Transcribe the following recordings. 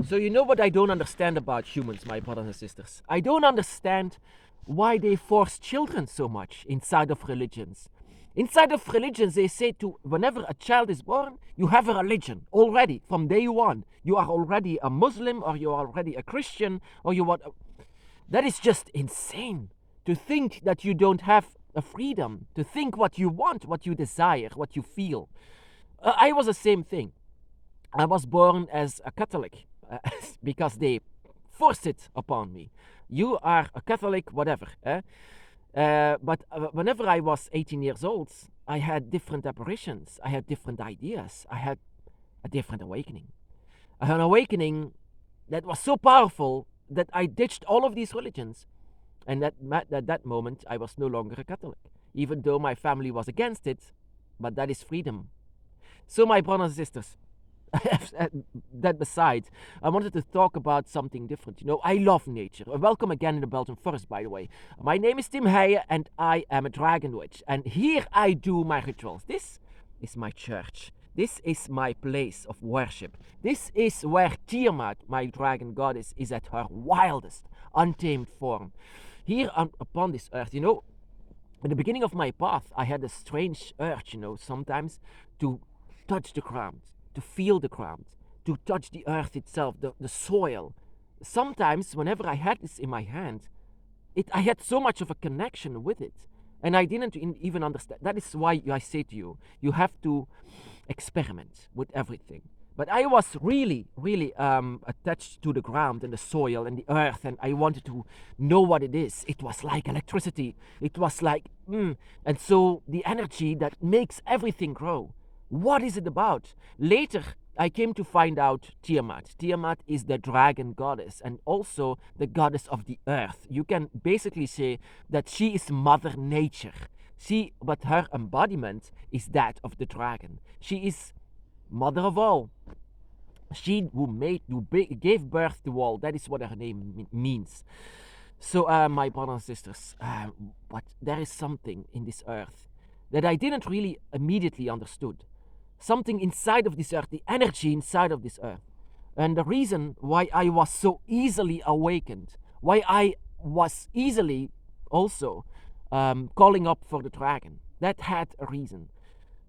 So you know what I don't understand about humans, my brothers and sisters? I don't understand why they force children so much inside of religions. Inside of religions, they say to whenever a child is born, you have a religion already from day one. You are already a Muslim, or you are already a Christian, or you want. That is just insane to think that you don't have a freedom to think what you want, what you desire, what you feel. I was the same thing. I was born as a Catholic because they forced it upon me. You are a Catholic, whatever. But whenever I was 18 years old, I had different apparitions. I had different ideas. I had a different awakening. An awakening that was so powerful that I ditched all of these religions. And at that moment, I was no longer a Catholic, even though my family was against it. But that is freedom. So, my brothers and sisters, that beside, I wanted to talk about something different. You know, I love nature. Welcome again in the Belgian forest, by the way. My name is Tim Heijen, and I am a dragon witch. And here I do my rituals. This is my church. This is my place of worship. This is where Tiamat, my dragon goddess, is at her wildest, untamed form. Here upon this earth, you know, at the beginning of my path, I had a strange urge, you know, sometimes to touch the ground, to feel the ground, to touch the earth itself, the soil. Sometimes, whenever I had this in my hand, I had so much of a connection with it. And I didn't even understand. That is why I say to you, you have to experiment with everything. But I was really, really attached to the ground and the soil and the earth, and I wanted to know what it is. It was like electricity. It was like, and so the energy that makes everything grow. What is it about? Later, I came to find out Tiamat. Tiamat is the dragon goddess and also the goddess of the earth. You can basically say that she is Mother Nature. But her embodiment is that of the dragon. She is mother of all. She who gave birth to all. That is what her name means. So, my brothers and sisters, but there is something in this earth that I didn't really immediately understood. Something inside of this earth, the energy inside of this earth. And the reason why I was so easily awakened, why I was easily also calling up for the dragon, that had a reason.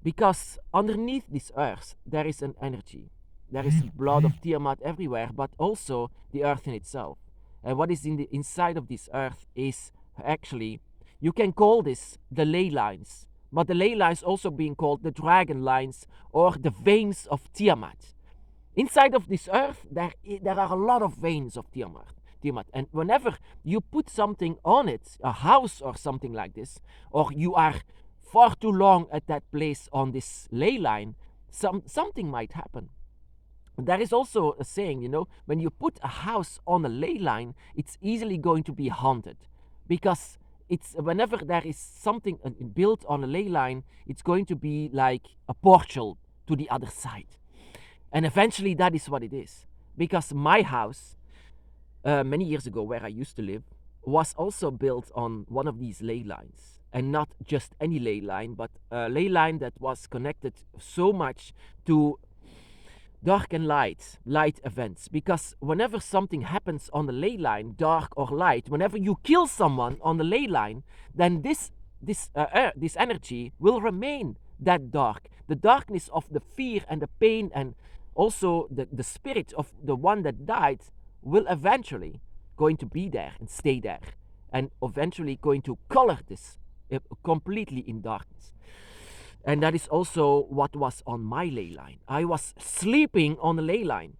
Because underneath this earth, there is an energy. There is blood of Tiamat everywhere, but also the earth in itself. And what is in the inside of this earth is actually, you can call this the ley lines. But the ley lines also being called the dragon lines or the veins of Tiamat. Inside of this earth, there are a lot of veins of Tiamat. And whenever you put something on it, a house or something like this, or you are far too long at that place on this ley line, something might happen. There is also a saying, you know, when you put a house on a ley line, it's easily going to be haunted. Because it's whenever there is something built on a ley line, it's going to be like a portal to the other side. And eventually that is what it is. Because my house, many years ago where I used to live, was also built on one of these ley lines. And not just any ley line, but a ley line that was connected so much to dark and light events. Because whenever something happens on the ley line, dark or light, whenever you kill someone on the ley line, then this energy will remain that dark. The darkness of the fear and the pain and also the spirit of the one that died will eventually going to be there and stay there. And eventually going to color this completely in darkness. And that is also what was on my ley line. I was sleeping on a ley line,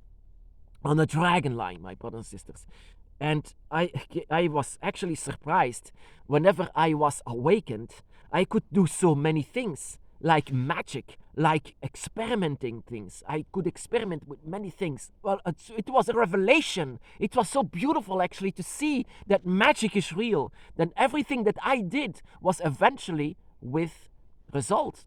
on a dragon line, my brothers and sisters. And I was actually surprised whenever I was awakened. I could do so many things, like magic, like experimenting things. I could experiment with many things. Well, it was a revelation. It was so beautiful actually to see that magic is real. That everything that I did was eventually with results.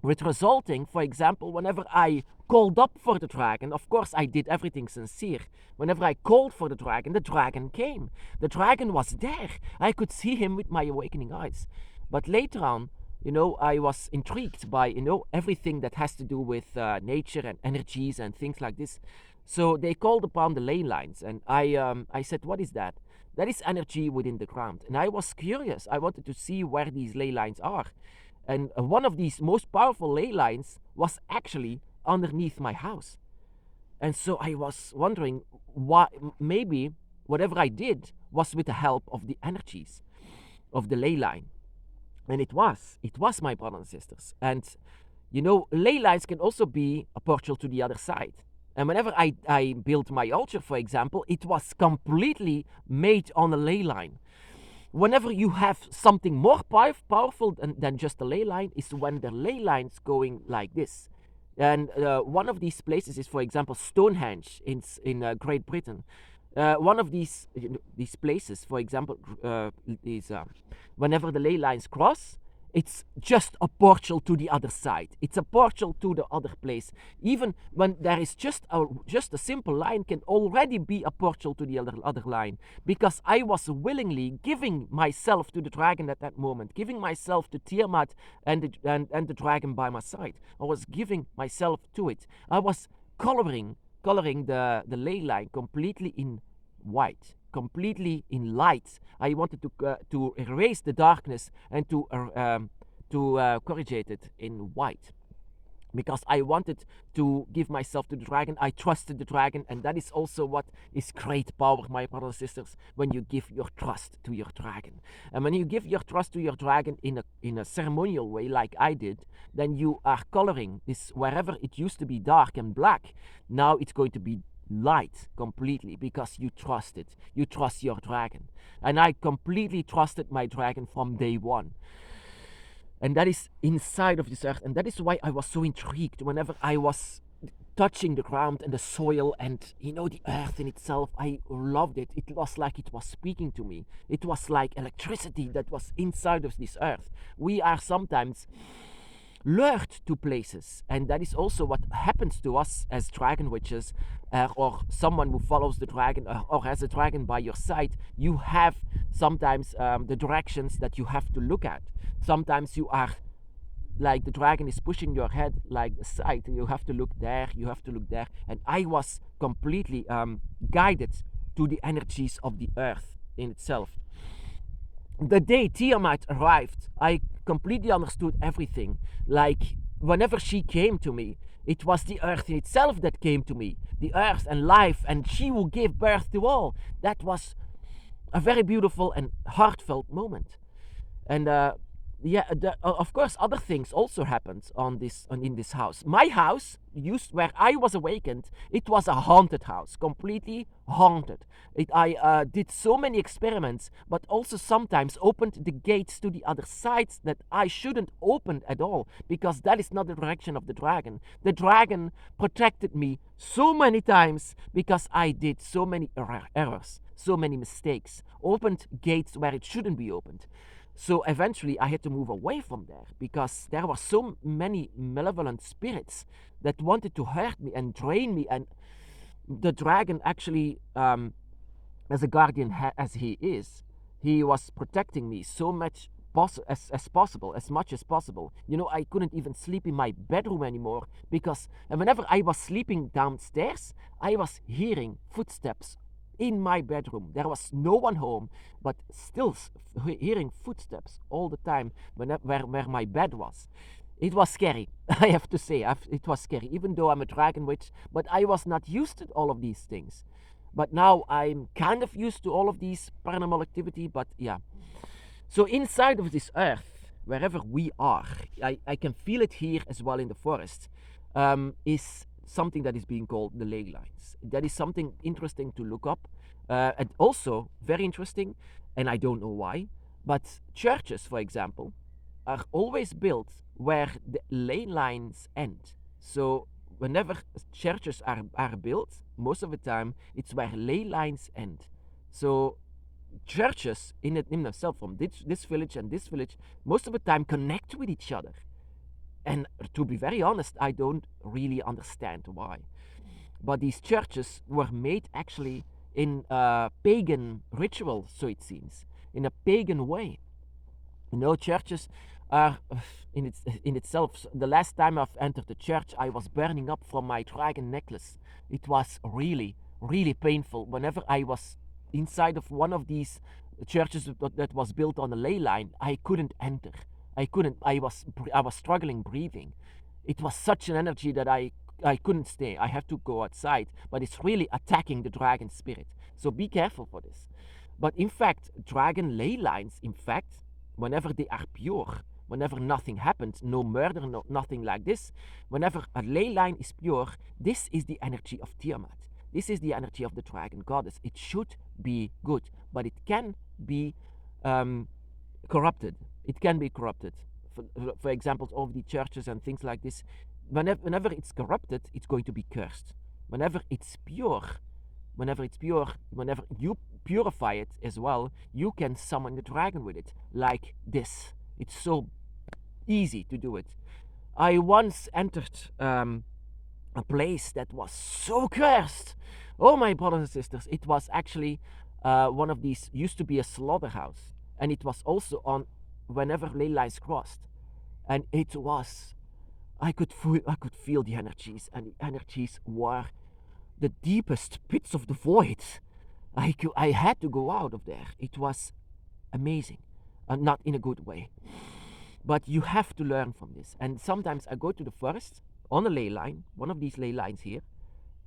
With resulting, for example, whenever I called up for the dragon, of course I did everything sincere. Whenever I called for the dragon came. The dragon was there. I could see him with my awakening eyes. But later on, you know, I was intrigued by, you know, everything that has to do with nature and energies and things like this. So they called upon the ley lines, and I said, "What is that?" That is energy within the ground, and I was curious. I wanted to see where these ley lines are, and one of these most powerful ley lines was actually underneath my house. And so I was wondering why maybe whatever I did was with the help of the energies of the ley line. And it was, my brothers and sisters. And ley lines can also be a portal to the other side. And whenever I built my altar, for example, it was completely made on a ley line. Whenever you have something more powerful than just a ley line is when the ley line's going like this. And one of these places is, for example, Stonehenge in Great Britain. One of these places, for example, is whenever the ley lines cross, it's just a portal to the other side. It's a portal to the other place. Even when there is just a simple line, can already be a portal to the other line. Because I was willingly giving myself to the dragon at that moment, giving myself to Tiamat and the dragon by my side. I was giving myself to it. I was coloring the ley line completely in white, completely in light. I wanted to erase the darkness and to corrigate it in white, because I wanted to give myself to the dragon. I trusted the dragon, and that is also what is great power, my brothers and sisters, when you give your trust to your dragon. And when you give your trust to your dragon in a ceremonial way, like I did, then you are coloring this. Wherever it used to be dark and black, now it's going to be light completely, because you trust it. You trust your dragon. And I completely trusted my dragon from day one. And that is inside of this earth. And that is why I was so intrigued whenever I was touching the ground and the soil and, the earth in itself. I loved it. It was like it was speaking to me. It was like electricity that was inside of this earth. We are sometimes lured to places, and that is also what happens to us as dragon witches, or someone who follows the dragon, or has a dragon by your side. You have sometimes the directions that you have to look at. Sometimes you are like the dragon is pushing your head like aside. You have to look there, you have to look there. And I was completely guided to the energies of the earth in itself. The day Tiamat arrived, I completely understood everything. Like, whenever she came to me, it was the earth in itself that came to me. The earth and life, and she will give birth to all. That was a very beautiful and heartfelt moment. And of course, other things also happened in this house. My house, where I was awakened, it was a haunted house, completely haunted. I did so many experiments, but also sometimes opened the gates to the other sides that I shouldn't open at all, because that is not the direction of the dragon. The dragon protected me so many times because I did so many errors, so many mistakes, opened gates where it shouldn't be opened. So eventually I had to move away from there, because there were so many malevolent spirits that wanted to hurt me and drain me. And the dragon actually, as a guardian as he is, he was protecting me so much as possible, as much as possible. I couldn't even sleep in my bedroom anymore, because whenever I was sleeping downstairs, I was hearing footsteps in my bedroom. There was no one home, but still hearing footsteps all the time where my bed was. It was scary, I have to say. It was scary, even though I'm a dragon witch, but I was not used to all of these things. But now I'm kind of used to all of these paranormal activity, but yeah. So inside of this earth, wherever we are, I can feel it here as well in the forest, is something that is being called the ley lines. That is something interesting to look up, and also very interesting, and I don't know why, but churches, for example, are always built where the ley lines end. So whenever churches are built, most of the time it's where ley lines end. So churches in themselves, from this village and this village, most of the time connect with each other. And to be very honest, I don't really understand why. But these churches were made actually in a pagan ritual, so it seems, in a pagan way. Churches are in itself. The last time I've entered the church, I was burning up from my dragon necklace. It was really, really painful. Whenever I was inside of one of these churches that was built on a ley line, I couldn't enter. I couldn't. I was struggling breathing. It was such an energy that I couldn't stay. I have to go outside. But it's really attacking the dragon spirit. So be careful for this. But in fact, dragon ley lines, in fact, whenever they are pure, whenever nothing happens, no murder, nothing like this, whenever a ley line is pure, this is the energy of Tiamat. This is the energy of the dragon goddess. It should be good, but it can be corrupted. It can be corrupted. For example, of the churches and things like this, whenever it's corrupted, it's going to be cursed. Whenever it's pure, whenever you purify it as well, you can summon the dragon with it, like this. It's so easy to do it. I once entered a place that was so cursed. Oh, my brothers and sisters, it was actually one of these, used to be a slaughterhouse, and it was also on whenever ley lines crossed, and it was, I could feel the energies, and the energies were the deepest pits of the void. I had to go out of there. It was amazing, not in a good way. But you have to learn from this. And sometimes I go to the forest on a ley line, one of these ley lines here,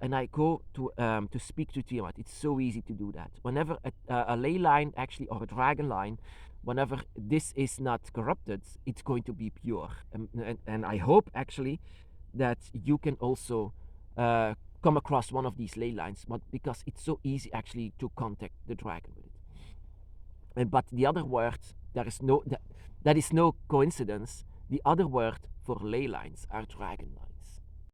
and I go to speak to Tiamat. It's so easy to do that. Whenever a ley line, actually, or a dragon line, whenever this is not corrupted, it's going to be pure. And I hope actually that you can also come across one of these ley lines, but because it's so easy actually to contact the dragon with it. But the other word, that is no coincidence. The other word for ley lines are dragon lines.